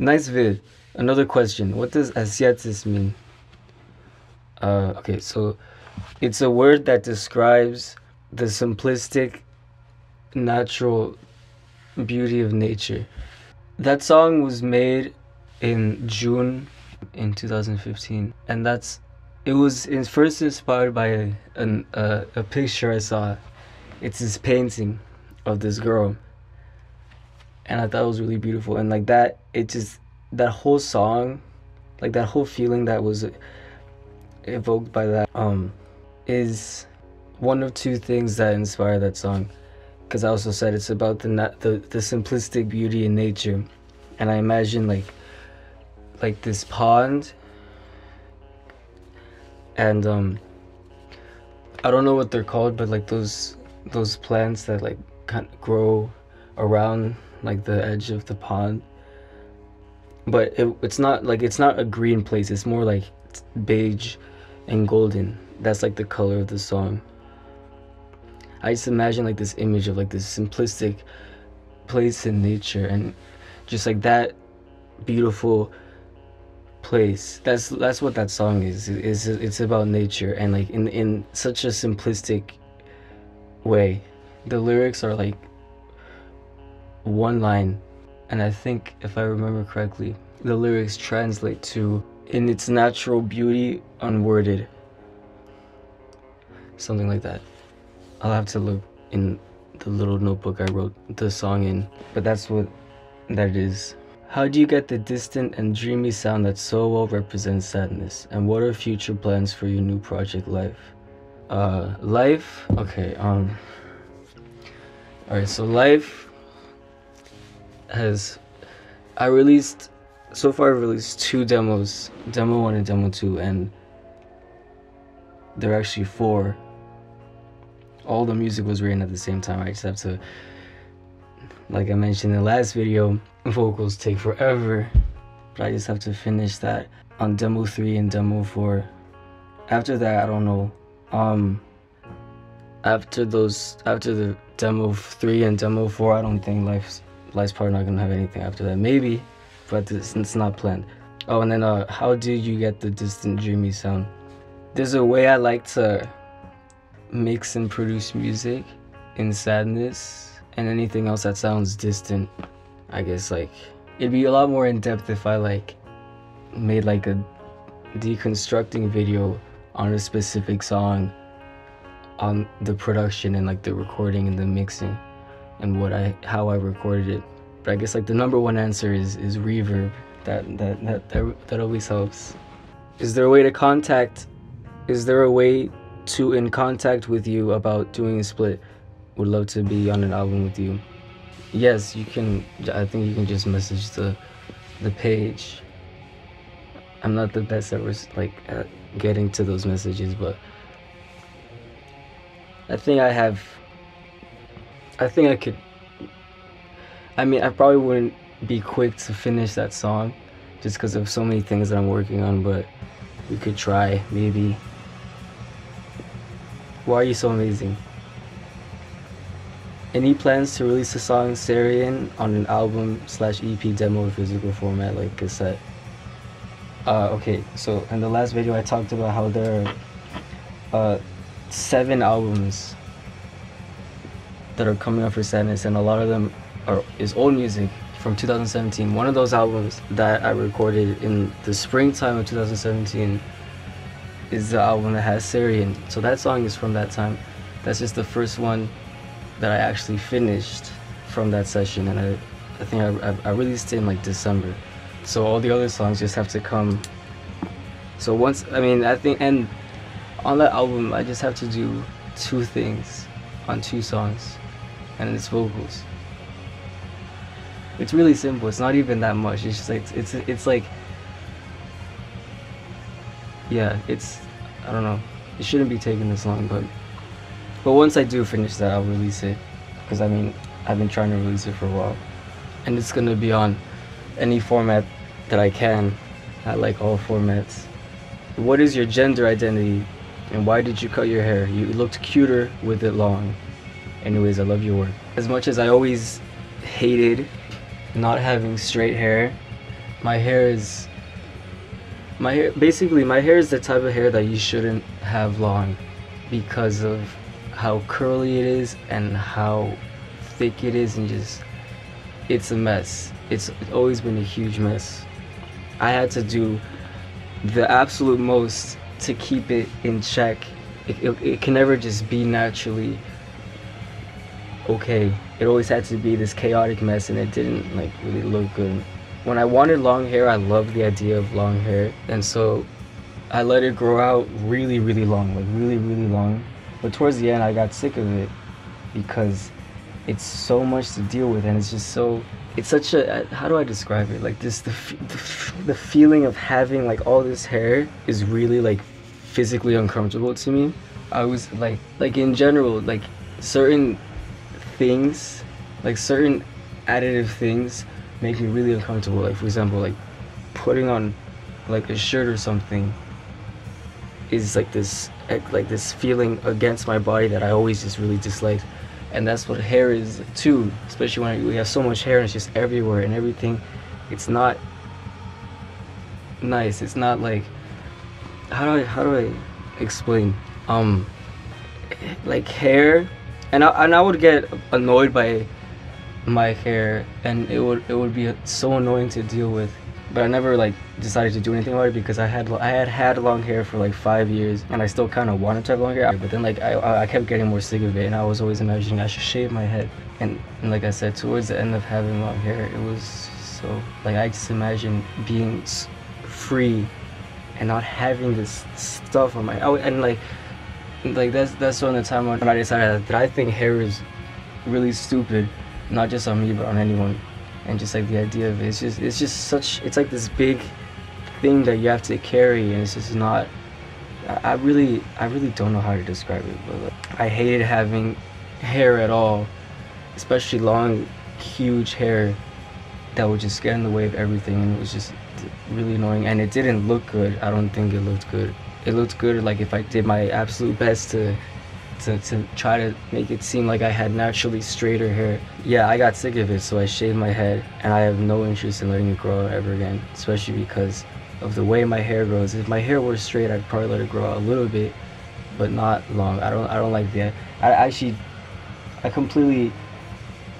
Nice vid. Another question. What does Asiatis mean? Okay, so it's a word that describes the simplistic, natural beauty of nature. That song was made in June in 2015, and it was first inspired by a picture I saw. It's this painting of this girl, and I thought it was really beautiful. And like that, that whole song, like that whole feeling that was evoked by that, is one of two things that inspire that song. Because I also said it's about the simplistic beauty in nature, and I imagine like this pond, and I don't know what they're called, but like those plants that like kind of grow around like the edge of the pond. But it's not a green place. It's more like beige and golden. That's like the color of the song. I just imagine like this image of like this simplistic place in nature, and just like that beautiful place. That's what that song is. It's about nature, and like in such a simplistic way. The lyrics are like one line, and I think if I remember correctly, the lyrics translate to "in its natural beauty unworded," something like that. I'll have to look in the little notebook I wrote the song in, but that's what that is. How do you get the distant and dreamy sound that so well represents sadness? And what are future plans for your new project, Life? Life? Okay, alright, so Life so far I've released two demos, Demo 1 and Demo 2, and there are actually 4. All the music was written at the same time. I just have to, like I mentioned in the last video, vocals take forever, but I just have to finish that on Demo 3 and Demo 4. After that, I don't know. After the Demo 3 and Demo 4, I don't think Life's probably not gonna have anything after that. Maybe, but it's not planned. Oh, and then how do you get the distant dreamy sound? There's a way I like to mix and produce music in sadness and anything else that sounds distant. I guess like it'd be a lot more in depth if I like made like a deconstructing video on a specific song, on the production and like the recording and the mixing and how I recorded it. But I guess like the number one answer is reverb. That always helps. Is there a way in contact with you about doing a split? Would love to be on an album with you. Yes, you can. I think you can just message the page. I'm not the best at getting to those messages, but I think I could. I mean, I probably wouldn't be quick to finish that song just because of so many things that I'm working on, but we could try, maybe. Why are you so amazing? Any plans to release the song Syrian on an album/EP demo or physical format like cassette? Okay, so in the last video I talked about how there are 7 albums that are coming up for Sadness, and a lot of them is old music from 2017. One of those albums that I recorded in the springtime of 2017 is the album that has Syrian. So that song is from that time. That's just the first one that I actually finished from that session, and I think I released it in like December. So all the other songs just have to come. So I think, and on that album I just have to do 2 things on 2 songs, and it's vocals. It's really simple. It's not even that much. It's just like it's like, yeah, I don't know. It shouldn't be taking this long, but once I do finish that, I'll release it, because I mean, I've been trying to release it for a while, and it's gonna be on any format that I can. I like all formats. What is your gender identity, and why did you cut your hair? You looked cuter with it long. Anyways, I love your work. As much as I always hated not having straight hair, my hair is my hair. Basically, my hair is the type of hair that you shouldn't have long because of how curly it is and how thick it is, and just it's a mess. It's always been a huge mess. I had to do the absolute most to keep it in check. It can never just be naturally okay. It always had to be this chaotic mess, and it didn't like really look good. When I wanted long hair, I loved the idea of long hair, and so I let it grow out really, really long, like really, really long. But towards the end, I got sick of it because it's so much to deal with, and it's just so. It's such a. How do I describe it? Like this, the feeling of having like all this hair is really like physically uncomfortable to me. I was like in general, like certain things, like certain additive things make me really uncomfortable. Like for example, like putting on like a shirt or something is like this feeling against my body that I always just really disliked. And that's what hair is too, especially when we have so much hair and it's just everywhere and everything. It's not nice. It's not like, how do I explain? Like hair, and I would get annoyed by my hair, and it would be so annoying to deal with. But I never like decided to do anything about it because I had long hair for like 5 years, and I still kind of wanted to have long hair. But then like I kept getting more sick of it, and I was always imagining I should shave my head. And like I said, towards the end of having long hair, it was so like I just imagine being free and not having this stuff on my and like that's when the time when I decided that I think hair is really stupid, not just on me but on anyone. And just like the idea of it, it's just such, it's like this big thing that you have to carry, and it's just not. I really don't know how to describe it, but like, I hated having hair at all, especially long, huge hair that would just get in the way of everything, and it was just really annoying. And it didn't look good. I don't think it looked good. It looked good like if I did my absolute best to try to make it seem like I had naturally straighter hair. Yeah, I got sick of it, so I shaved my head, and I have no interest in letting it grow out ever again, especially because of the way my hair grows. If my hair were straight, I'd probably let it grow out a little bit, but not long. I don't like that. I completely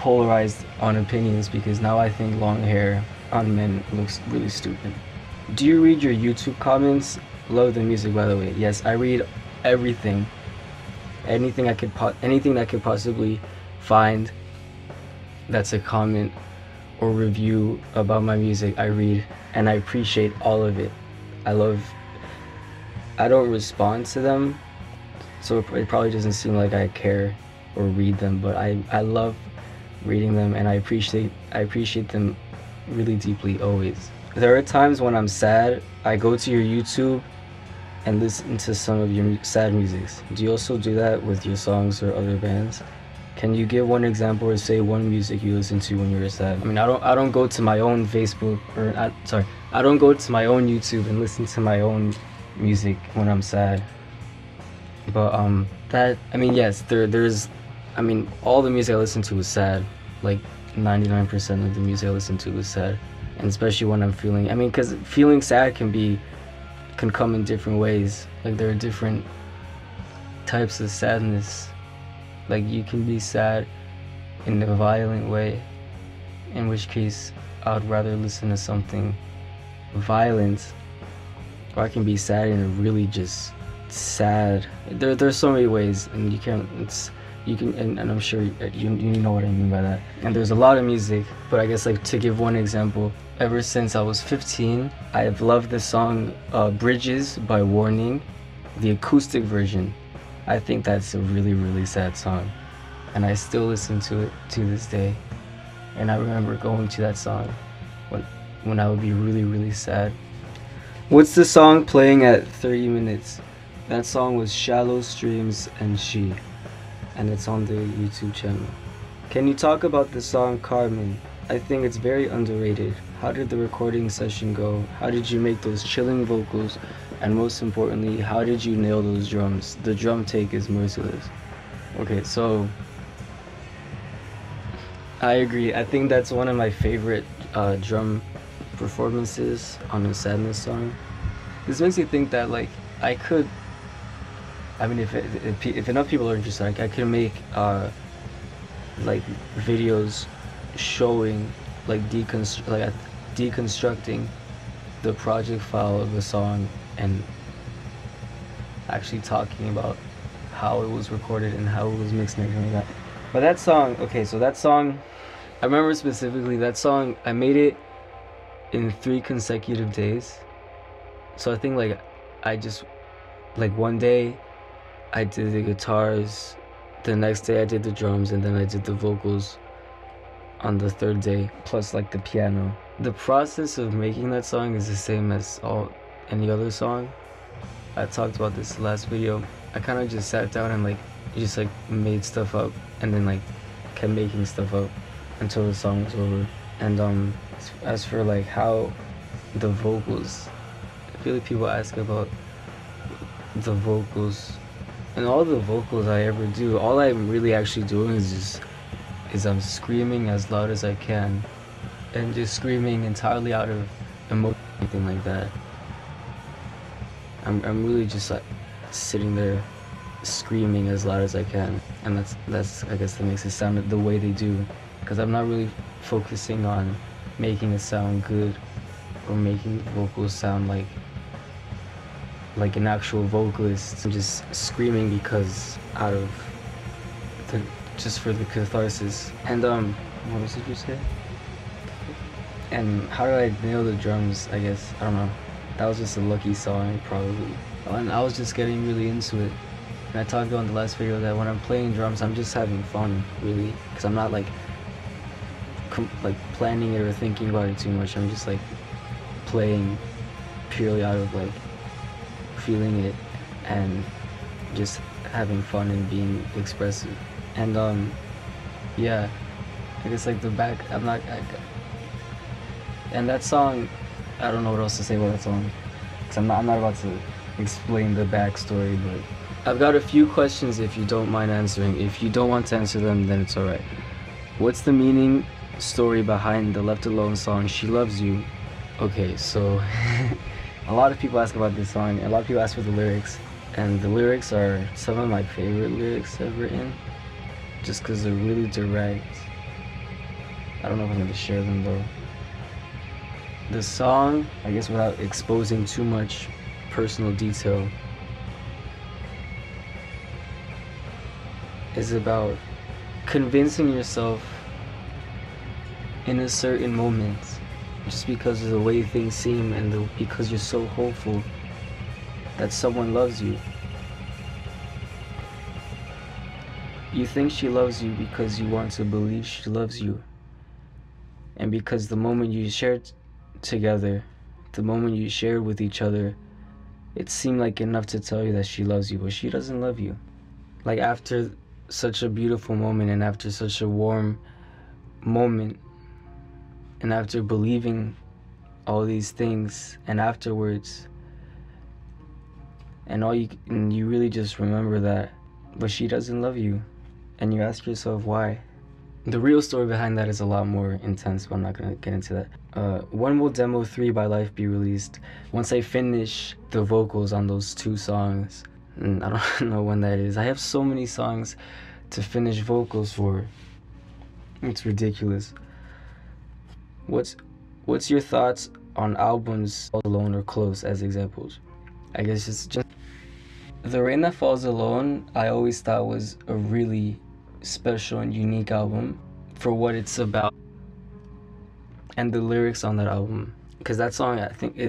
polarized on opinions because now I think long hair on men looks really stupid. Do you read your YouTube comments? Love the music, by the way. Yes, I read everything. Anything that could possibly find that's a comment or review about my music, I read, and I appreciate all of it. I don't respond to them, so it probably doesn't seem like I care or read them, but I love reading them, and I appreciate them really deeply always. There are times when I'm sad, I go to your YouTube and listen to some of your sad musics. Do you also do that with your songs or other bands? Can you give one example or say one music you listen to when you're sad? I mean, I don't go to my own Facebook I don't go to my own YouTube and listen to my own music when I'm sad. But yes, there's all the music I listen to is sad. Like 99% of the music I listen to is sad, and especially when I'm feeling. Because feeling sad can come in different ways. Like there are different types of sadness. Like you can be sad in a violent way, in which case I would rather listen to something violent, or I can be sad in a really just sad. There's so many ways, and and I'm sure you know what I mean by that. And there's a lot of music, but I guess like to give one example, ever since I was 15, I've loved the song Bridges by Warning, the acoustic version. I think that's a really, really sad song, and I still listen to it to this day. And I remember going to that song when I would be really, really sad. What's the song playing at 30 minutes? That song was Shallow Streams and She, and it's on the YouTube channel. Can you talk about the song Carmen? I think it's very underrated. How did the recording session go? How did you make those chilling vocals? And most importantly, how did you nail those drums? The drum take is merciless. Okay, so I agree. I think that's one of my favorite drum performances on a sadness song. This makes me think that like I could. I mean, if enough people are interested, I could make like videos showing like deconstructing the project file of the song and actually talking about how it was recorded and how it was mixed and everything like that. But that song, okay, so that song, I remember specifically that song, I made it in 3 consecutive days. So I think like I just, like one day I did the guitars, the next day I did the drums, and then I did the vocals on the 3rd day, plus like the piano. The process of making that song is the same as any other song. I talked about this last video. I kind of just sat down and like just like made stuff up and then like kept making stuff up until the song was over. And as for like how the vocals, I feel like people ask about the vocals, and all the vocals I ever do, all I'm really actually doing is I'm screaming as loud as I can and just screaming entirely out of emotion, anything like that. I'm really just like sitting there screaming as loud as I can, and that's I guess that makes it sound the way they do, because I'm not really focusing on making it sound good or making vocals sound like an actual vocalist. I'm just screaming because out of just for the catharsis. And what was it you say? And how did I nail the drums? I guess I don't know. That was just a lucky song, probably. And I was just getting really into it. And I talked about in the last video that when I'm playing drums, I'm just having fun, really, because I'm not like planning it or thinking about it too much. I'm just like playing purely out of like feeling it and just having fun and being expressive. And yeah, I guess like the back, and that song, I don't know what else to say about that song, because I'm not about to explain the backstory, but I've got a few questions if you don't mind answering. If you don't want to answer them, then it's alright. What's the meaning story behind the Left Alone song, She Loves You? Okay, so a lot of people ask about this song, and a lot of people ask for the lyrics, and the lyrics are some of my favorite lyrics I've written, just because they're really direct. I don't know if I'm going to share them though. The song, I guess without exposing too much personal detail, is about convincing yourself in a certain moment, just because of the way things seem and because you're so hopeful that someone loves you. You think she loves you because you want to believe she loves you, and because the moment you shared together, the moment you shared with each other, it seemed like enough to tell you that she loves you, but she doesn't love you. Like after such a beautiful moment and after such a warm moment and after believing all these things, and afterwards, and you really just remember that, but she doesn't love you, and you ask yourself why. The real story behind that is a lot more intense, but I'm not gonna get into that. When will Demo 3 by Life be released? Once I finish the vocals on those 2 songs, and I don't know when that is. I have so many songs to finish vocals for. It's ridiculous. What's your thoughts on albums Alone or Close as examples? I guess it's just The Rain That Falls Alone, I always thought was a really special and unique album for what it's about and the lyrics on that album, because that song I think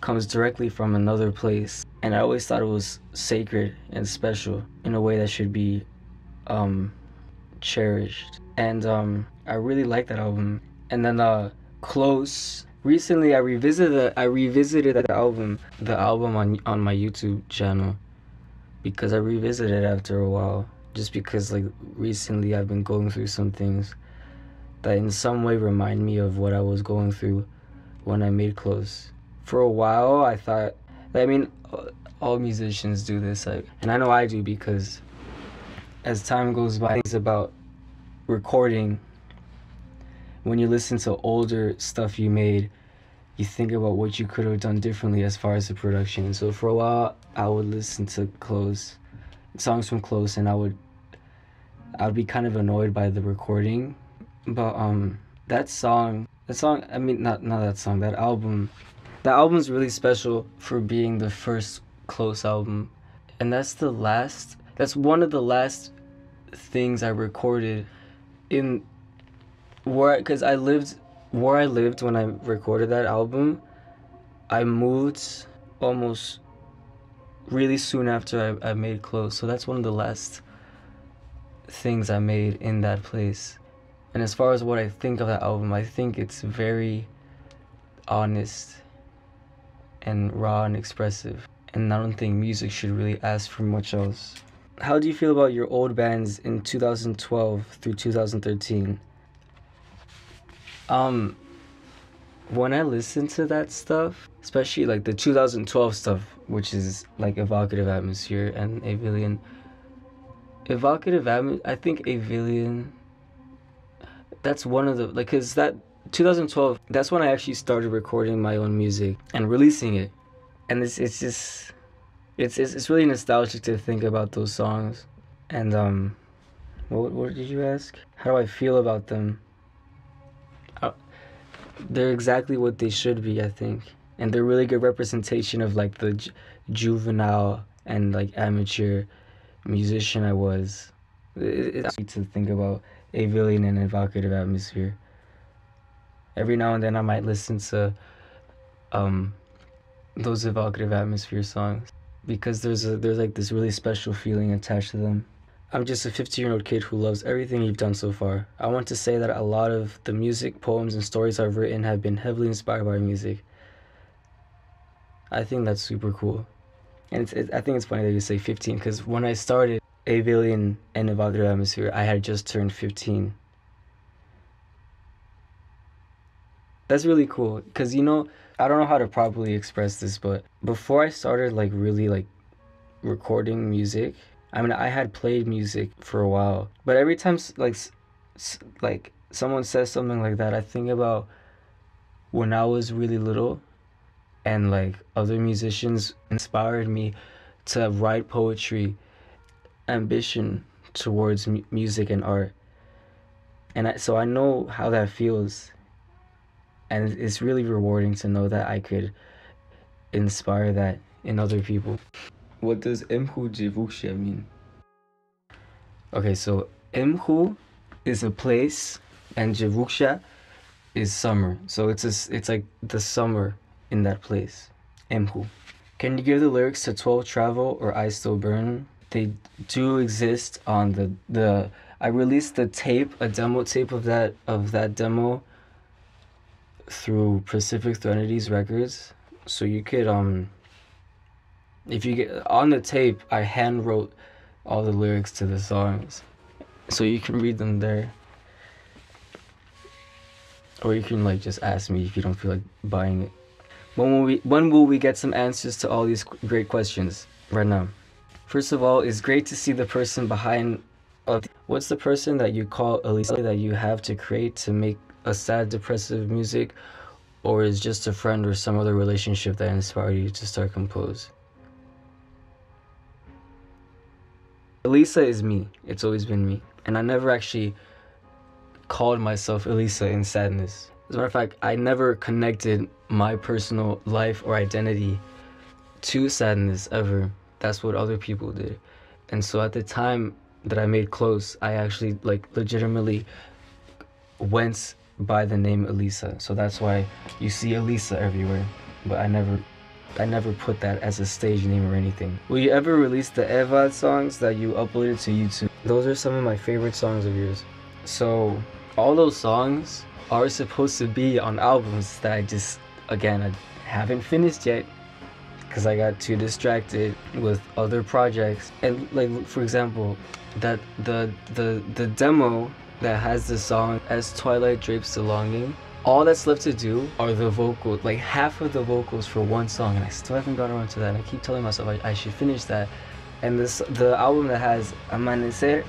comes directly from another place, and I always thought it was sacred and special in a way that should be cherished. And I really like that album. And then Close, recently I revisited the album on my YouTube channel, because I revisited it after a while, just because like recently I've been going through some things that in some way remind me of what I was going through when I made Close. For a while I thought, I mean, all musicians do this, and I know I do, because as time goes by, it's about recording. When you listen to older stuff you made, you think about what you could have done differently as far as the production. So for a while, I would listen to Close, songs from Close, and I'd be kind of annoyed by the recording. But that song, I mean, not that song, that album's really special for being the first Close album, and that's one of the last things I recorded in because where I lived when I recorded that album. I moved almost really soon after I made Close, so that's one of the last things I made in that place. And as far as what I think of that album, I think it's very honest and raw and expressive, and I don't think music should really ask for much else. How do you feel about your old bands in 2012 through 2013? When I listen to that stuff, especially like the 2012 stuff, which is like Evocative Atmosphere and Avillion. I think Avillion, that's one of the, like, cause that 2012, that's when I actually started recording my own music and releasing it. And it's just, it's really nostalgic to think about those songs. And what did you ask? How do I feel about them? They're exactly what they should be, I think, and they're really good representation of like the juvenile and like amateur musician I was. It's to think about Avillion and Evocative Atmosphere. Every now and then I might listen to those Evocative Atmosphere songs because there's like this really special feeling attached to them. I'm just a 15-year-old kid who loves everything you've done so far. I want to say that a lot of the music, poems, and stories I've written have been heavily inspired by music. I think that's super cool. And I think it's funny that you say 15, because when I started Avillion and Evocative Atmosphere, I had just turned 15. That's really cool, because, you know, I don't know how to properly express this, but before I started, like, really, like, recording music, I mean, I had played music for a while, but every time like someone says something like that, I think about when I was really little, and like other musicians inspired me to write poetry, ambition towards music and art, and so I know how that feels, and it's really rewarding to know that I could inspire that in other people. What does Mhu Jivuksha mean? Okay, so Mhu is a place and Jivuksha is summer. So it's like the summer in that place. Mhu. Can you give the lyrics to 12 Travel or I Still Burn? They do exist on the I released the tape, a demo tape of that demo through Pacific Threnodies Records. So you could if you get on the tape, I hand wrote all the lyrics to the songs, so you can read them there, or you can like just ask me if you don't feel like buying it. When will we get some answers to all these great questions? Right now. First of all, it's great to see the person behind. What's the person that you call Elisa that you have to create to make a sad, depressive music, or is just a friend or some other relationship that inspired you to start compose? Elisa is me. It's always been me. And I never actually called myself Elisa in sadness. As a matter of fact, I never connected my personal life or identity to sadness ever. That's what other people did. And so at the time that I made Close, I actually like legitimately went by the name Elisa. So that's why you see Elisa everywhere. But I never put that as a stage name or anything. Will you ever release the Evad songs that you uploaded to YouTube? Those are some of my favorite songs of yours. So all those songs are supposed to be on albums that I haven't finished yet because I got too distracted with other projects. And like, for example, that the demo that has the song As Twilight Drapes the Longing, all that's left to do are the vocals, like half of the vocals for one song, and I still haven't got around to that. And I keep telling myself I should finish that. And the album that has Amanecer,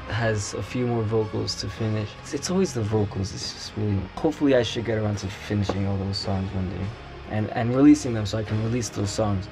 has a few more vocals to finish. It's always the vocals. It's just really. Hopefully, I should get around to finishing all those songs one day, and releasing them so I can release those songs.